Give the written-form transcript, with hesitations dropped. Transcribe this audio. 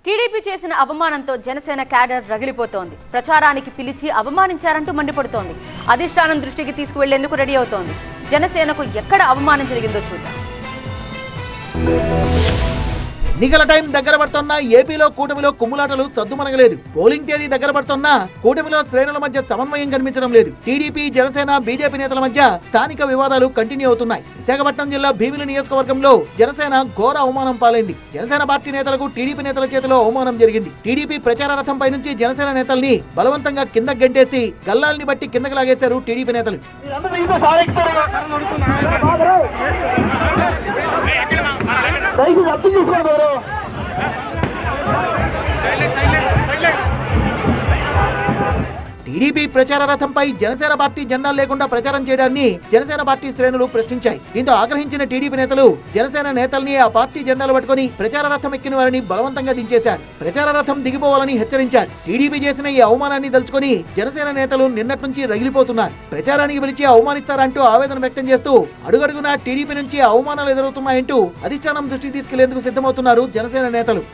TDP చేసిన అవమానంతో Janasena cadre రగిలిపోతోంది. ప్రచారానికి పిలిచి అవమానించారంటూ మండిపడుతోంది. అధిష్టానం దృష్టికి తీసుకువెళ్లేందుకు రెడీ అవుతోంది. జనసేనకు ఎక్కడ అవమానం జరిగిందో చూద్దాం. ఎన్నికల టైం దగ్గర పడుతున్నా ఏపీలో కూటమిలో కుమ్ములాటలు సద్దుమనగలేదు. పోలింగ్ తేదీ దగ్గర పడుతున్నా కూటమిలో శ్రేణుల మధ్య సమన్వయం కనిపించడం లేదు. టీడీపీ, జనసేన, బీజేపీ నేతల మధ్య స్థానిక వివాదాలు కంటిన్యూ అవుతున్నాయి. విశాఖపట్నం జిల్లా భీమిలి నియోజకవర్గంలో జనసేన ఘోర అవమానం పాలైంది. జనసేన పార్టీ నేతలకు టీడీపీ నేతల చేతిలో అవమానం జరిగింది. టీడీపీ ప్రచార రథంపై నుంచి జనసేన నేతల్ని బలవంతంగా కిందకు గంటేసి గల్లాల్ని బట్టి కిందకు లాగేశారు టీడీపీ నేతలు. టీడీపీ ప్రచార రథంపై జనసేన పార్టీ జెండాలు లేకుండా ప్రచారం చేయడాన్ని జనసేన పార్టీ శ్రేణులు ప్రశ్నించాయి. దీంతో ఆగ్రహించిన టీడీపీ నేతలు జనసేన నేతల్ని ఆ పార్టీ జెండాలు పట్టుకుని ప్రచార రథం ఎక్కిన వారిని బలవంతంగా దించేశారు. ప్రచార రథం దిగిపోవాలని హెచ్చరించారు. టీడీపీ చేసిన ఈ అవమానాన్ని దలుచుకుని జనసేన నేతలు నిన్నటి నుంచి రగిలిపోతున్నారు. ప్రచారానికి పిలిచి అవమానిస్తారంటూ ఆవేదన వ్యక్తం చేస్తూ అడుగడుగునా టీడీపీ నుంచి అవమానాలు ఎదురవుతున్నాయంటూ అధిష్టానం దృష్టికి తీసుకెళ్లేందుకు సిద్ధమవుతున్నారు జనసేన నేతలు.